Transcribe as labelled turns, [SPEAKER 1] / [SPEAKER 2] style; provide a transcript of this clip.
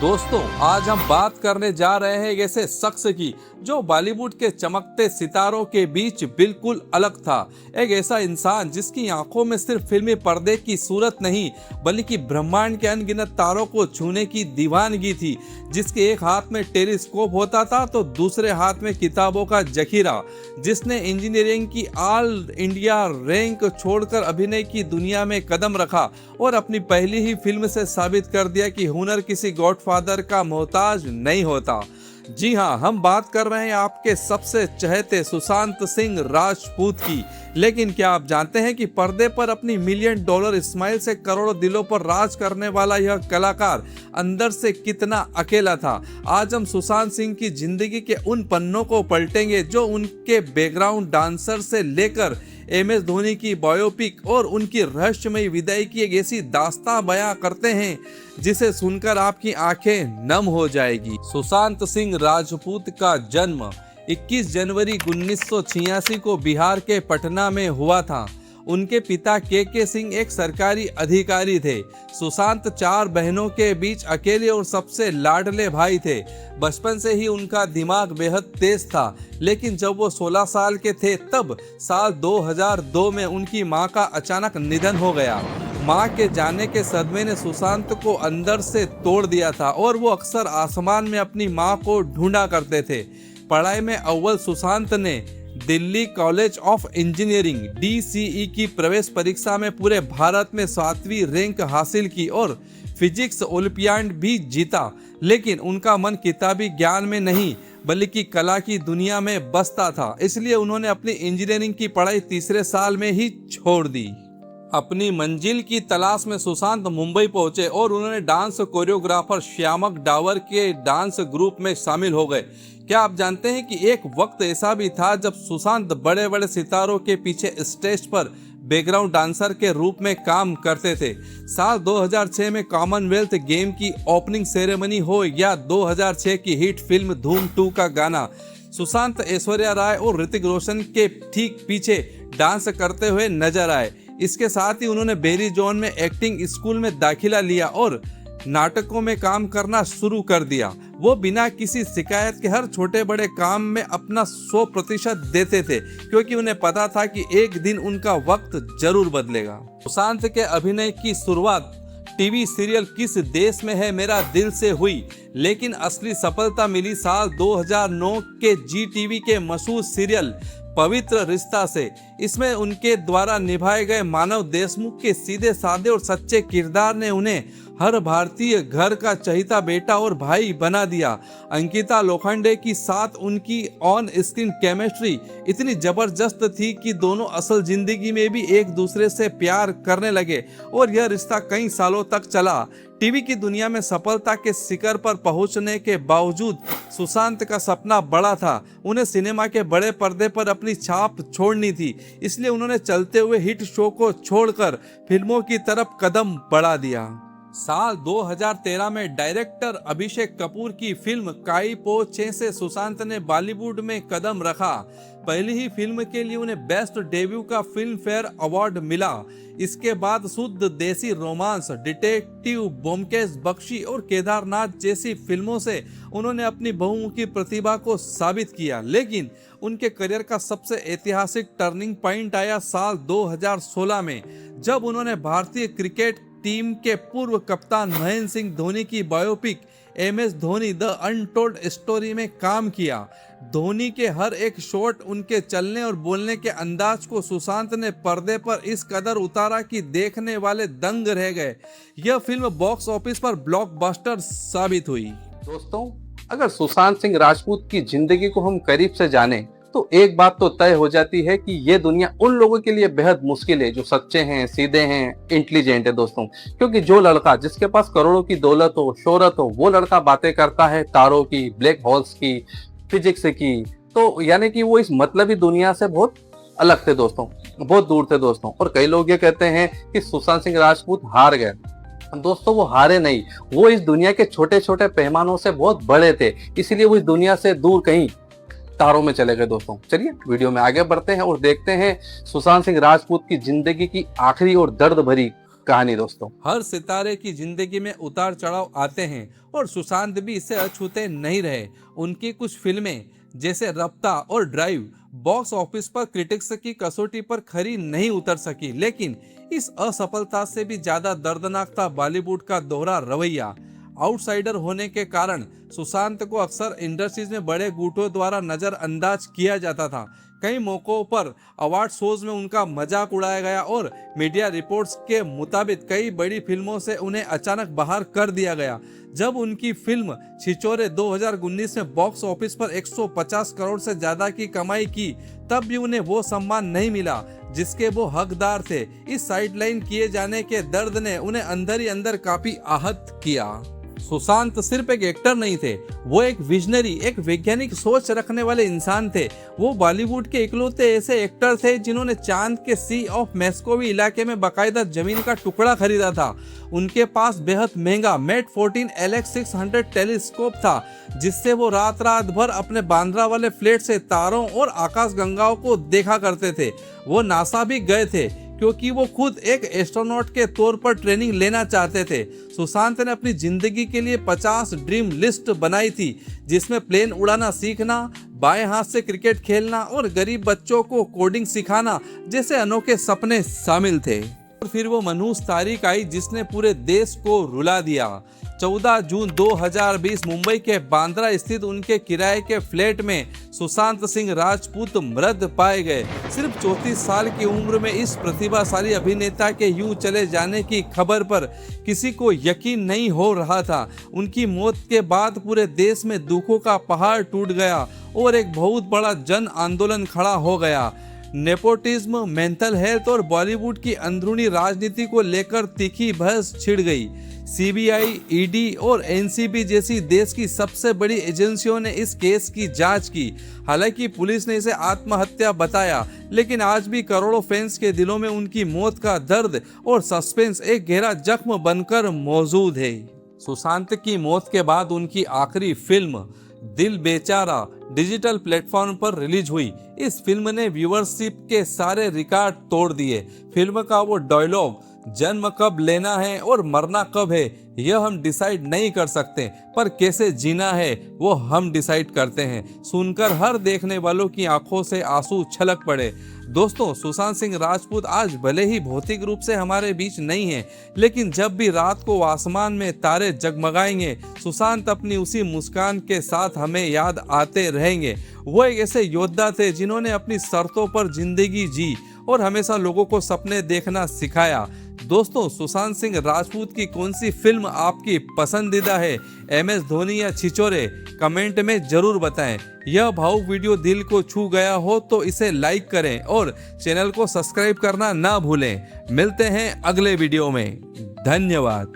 [SPEAKER 1] दोस्तों, आज हम बात करने जा रहे हैं एक ऐसे शख्स की जो बॉलीवुड के चमकते सितारों के बीच बिल्कुल अलग था। एक ऐसा इंसान जिसकी आंखों में सिर्फ फिल्मी पर्दे की सूरत नहीं बल्कि ब्रह्मांड के अनगिनत तारों को छूने की दीवानगी थी, जिसके एक हाथ में टेलीस्कोप होता था तो दूसरे हाथ में किताबों का जखीरा, जिसने इंजीनियरिंग की ऑल इंडिया रैंक छोड़कर अभिनय की दुनिया में कदम रखा और अपनी पहली ही फिल्म से साबित कर दिया कि हुनर किसी गॉडफादर का मोहताज नहीं होता। जी हाँ, हम बात कर रहे हैं आपके सबसे चहेते सुशांत सिंह राजपूत की। लेकिन क्या आप जानते हैं कि पर्दे पर अपनी $1 मिलियन स्माइल से करोड़ों दिलों पर राज करने वाला यह कलाकार अंदर से कितना अकेला था। आज हम सुशांत सिंह की जिंदगी के उन पन्नों को पलटेंगे जो उनके बैकग्राउंड डांसर से लेकर MS धोनी की बायोपिक और उनकी रहस्यमयी विदाई की एक ऐसी दास्तां बयां करते हैं जिसे सुनकर आपकी आंखें नम हो जाएगी। सुशांत सिंह राजपूत का जन्म 21 जनवरी 1986 को बिहार के पटना में हुआ था। उनके पिता के सिंह एक सरकारी अधिकारी थे। सुशांत 4 बहनों के बीच अकेले और सबसे लाडले भाई थे। बचपन से ही उनका दिमाग बेहद तेज था, लेकिन जब वो 16 साल के थे तब साल 2002 में उनकी मां का अचानक निधन हो गया। मां के जाने के सदमे ने सुशांत को अंदर से तोड़ दिया था और वो अक्सर आसमान में अपनी मां को ढूंढा करते थे। पढ़ाई में अव्वल सुशांत ने Delhi college of engineering DCE की प्रवेश परीक्षा में पूरे भारत में 7वीं रैंक हासिल की और फिजिक्स ओलंपियाड भी जीता। लेकिन उनका मन किताबी ज्ञान में नहीं बल्कि कला की दुनिया में बसता था, इसलिए उन्होंने अपनी इंजीनियरिंग की पढ़ाई तीसरे साल में ही छोड़ दी। अपनी मंजिल की तलाश में सुशांत मुंबई पहुंचे और उन्होंने डांस कोरियोग्राफर श्यामक डावर के डांस ग्रुप में शामिल हो गए। क्या आप जानते हैं कि एक वक्त ऐसा भी था जब सुशांत बड़े बड़े सितारों के पीछे स्टेज पर बैकग्राउंड डांसर के रूप में काम करते थे। साल 2006 में कॉमनवेल्थ गेम की ओपनिंग सेरेमनी हो या 2006 की हिट फिल्म धूम 2 का गाना, सुशांत ऐश्वर्या राय और ऋतिक रोशन के ठीक पीछे डांस करते हुए नजर आए। इसके साथ ही उन्होंने बेरी जोन में एक्टिंग स्कूल में दाखिला लिया और नाटकों में काम करना शुरू कर दिया। वो बिना किसी शिकायत के हर छोटे बड़े काम में अपना 100% देते थे, क्योंकि उन्हें पता था कि एक दिन उनका वक्त जरूर बदलेगा। सुशांत के अभिनय की शुरुआत टीवी सीरियल किस देश में है मेरा दिल से हुई, लेकिन असली सफलता मिली साल 2009 के GTV के मशहूर सीरियल पवित्र रिश्ता से। इसमें उनके द्वारा निभाए गए मानव देशमुख के सीधे साधे और सच्चे किरदार ने उन्हें हर भारतीय घर का चहेता बेटा और भाई बना दिया। अंकिता लोखंडे की साथ उनकी ऑन स्क्रीन केमिस्ट्री इतनी जबरदस्त थी कि दोनों असल जिंदगी में भी एक दूसरे से प्यार करने लगे और यह रिश्ता कई सालों तक चला। टीवी की दुनिया में सफलता के शिखर पर पहुंचने के बावजूद सुशांत का सपना बड़ा था। उन्हें सिनेमा के बड़े पर्दे पर अपनी छाप छोड़नी थी, इसलिए उन्होंने चलते हुए हिट शो को छोड़कर फिल्मों की तरफ कदम बढ़ा दिया। साल 2013 में डायरेक्टर अभिषेक कपूर की फिल्म काई पो चे से सुशांत ने बॉलीवुड में कदम रखा। पहली ही फिल्म के लिए उन्हें बेस्ट डेब्यू का फिल्म फेयर अवार्ड मिला। इसके बाद शुद्ध देसी रोमांस, डिटेक्टिव, ब्योमकेश बख्शी और केदारनाथ जैसी फिल्मों से उन्होंने अपनी बहुमुखी प्रतिभा को साबित किया। लेकिन उनके करियर का सबसे ऐतिहासिक टर्निंग पॉइंट आया साल 2016 में, जब उन्होंने भारतीय क्रिकेट टीम के पूर्व कप्तान महेंद्र सिंह धोनी की biopic MS Dhoni the untold story में काम किया। धोनी के हर एक शॉट, उनके चलने और बोलने के अंदाज को सुशांत ने पर्दे पर इस कदर उतारा कि देखने वाले दंग रह गए। यह फिल्म बॉक्स ऑफिस पर ब्लॉकबस्टर साबित हुई।
[SPEAKER 2] दोस्तों, अगर सुशांत सिंह राजपूत की जिंदगी को हम करीब से जानें तो एक बात तो तय हो जाती है कि ये दुनिया उन लोगों के लिए बेहद मुश्किल है जो सच्चे हैं, सीधे हैं, इंटेलिजेंट है दोस्तों। क्योंकि जो लड़का जिसके पास करोड़ों की दौलत हो, शोहरत हो, वो लड़का बातें करता है तारों की, ब्लैक होल्स की, फिजिक्स की, तो यानी कि वो इस मतलबी दुनिया से बहुत अलग थे दोस्तों, बहुत दूर थे दोस्तों। और कई लोग ये कहते हैं कि सुशांत सिंह राजपूत हार गए। दोस्तों, वो हारे नहीं, वो इस दुनिया के छोटे छोटे पैमानों से बहुत बड़े थे, इसीलिए वो इस दुनिया से दूर कहीं तारों में चले गए दोस्तों। चलिए वीडियो में आगे बढ़ते हैं और देखते हैं सुशांत सिंह राजपूत की जिंदगी की आखिरी और दर्द भरी कहानी दोस्तों।
[SPEAKER 1] हर सितारे की जिंदगी में उतार चढ़ाव आते हैं और सुशांत भी इससे अछूते नहीं रहे। उनकी कुछ फिल्में जैसे रफ्ता और ड्राइव बॉक्स ऑफिस पर क्रिटिक्स की कसौटी पर खरी नहीं उतर सकी, लेकिन इस असफलता से भी ज्यादा दर्दनाक था बॉलीवुड का दोहरा रवैया। आउटसाइडर होने के कारण सुशांत को अक्सर इंडस्ट्रीज में बड़े गुटों द्वारा नजरअंदाज किया जाता था। कई मौकों पर अवार्ड शोज में उनका मजाक उड़ाया गया और मीडिया रिपोर्ट्स के मुताबिक कई बड़ी फिल्मों से उन्हें अचानक बाहर कर दिया गया। जब उनकी फिल्म छिछोरे 2019 में बॉक्स ऑफिस पर 150 करोड़ से ज्यादा की कमाई की, तब भी उन्हें वो सम्मान नहीं मिला जिसके वो हकदार थे। इस साइडलाइन किए जाने के दर्द ने उन्हें अंदर ही अंदर काफी आहत किया। सुशांत सिर्फ एक एक्टर नहीं थे, वो एक विजनरी, एक वैज्ञानिक सोच रखने वाले इंसान थे। वो बॉलीवुड के इकलौते ऐसे एक्टर थे जिन्होंने चांद के सी ऑफ मैस्कोवी इलाके में बाकायदा जमीन का टुकड़ा खरीदा था। उनके पास बेहद महंगा मैट 14 LX600 टेलीस्कोप था, जिससे वो रात रात भर अपने बांद्रा वाले फ्लैट से तारों और आकाश गंगाओं को देखा करते थे। वो नासा भी गए थे क्योंकि वो खुद एक एस्ट्रोनॉट के तौर पर ट्रेनिंग लेना चाहते थे। सुशांत ने अपनी जिंदगी के लिए 50 ड्रीम लिस्ट बनाई थी, जिसमें प्लेन उड़ाना सीखना, बाएं हाथ से क्रिकेट खेलना और गरीब बच्चों को कोडिंग सिखाना जैसे अनोखे सपने शामिल थे। और फिर वो मनहूस तारीख आई जिसने पूरे देश को रुला दिया। 14 जून 2020 मुंबई के बांद्रा स्थित उनके किराए के फ्लैट में सुशांत सिंह राजपूत मृत पाए गए। सिर्फ 34 साल की उम्र में इस प्रतिभाशाली अभिनेता के यूं चले जाने की खबर पर किसी को यकीन नहीं हो रहा था। उनकी मौत के बाद पूरे देश में दुखों का पहाड़ टूट गया और एक बहुत बड़ा जन आंदोलन खड़ा हो गया। नेपोटिज्म, मेंटल हेल्थ और बॉलीवुड की अंदरूनी राजनीति को लेकर तीखी बहस छिड़ गई। CBI, ED और NCB जैसी देश की सबसे बड़ी एजेंसियों ने इस केस की जांच की। हालांकि पुलिस ने इसे आत्महत्या बताया, लेकिन आज भी करोड़ों फैंस के दिलों में उनकी मौत का दर्द और सस्पेंस एक गहरा जख्म बनकर मौजूद है। सुशांत की मौत के बाद उनकी आखिरी फिल्म दिल बेचारा डिजिटल प्लेटफॉर्म पर रिलीज हुई। इस फिल्म ने व्यूअरशिप के सारे रिकॉर्ड तोड़ दिए। फिल्म का वो डायलॉग, जन्म कब लेना है और मरना कब है यह हम डिसाइड नहीं कर सकते, पर कैसे जीना है वो हम डिसाइड करते हैं, सुनकर हर देखने वालों की आंखों से आंसू छलक पड़े। दोस्तों, सुशांत सिंह राजपूत आज भले ही भौतिक रूप से हमारे बीच नहीं है, लेकिन जब भी रात को आसमान में तारे जगमगाएंगे, सुशांत अपनी उसी मुस्कान के साथ हमें याद आते रहेंगे। वो एक ऐसे योद्धा थे जिन्होंने अपनी शर्तों पर जिंदगी जी और हमेशा लोगों को सपने देखना सिखाया। दोस्तों, सुशांत सिंह राजपूत की कौन सी फिल्म आपकी पसंदीदा है? MS धोनी या छिछोरे? कमेंट में जरूर बताएं। यह भावुक वीडियो दिल को छू गया हो तो इसे लाइक करें और चैनल को सब्सक्राइब करना ना भूलें। मिलते हैं अगले वीडियो में। धन्यवाद।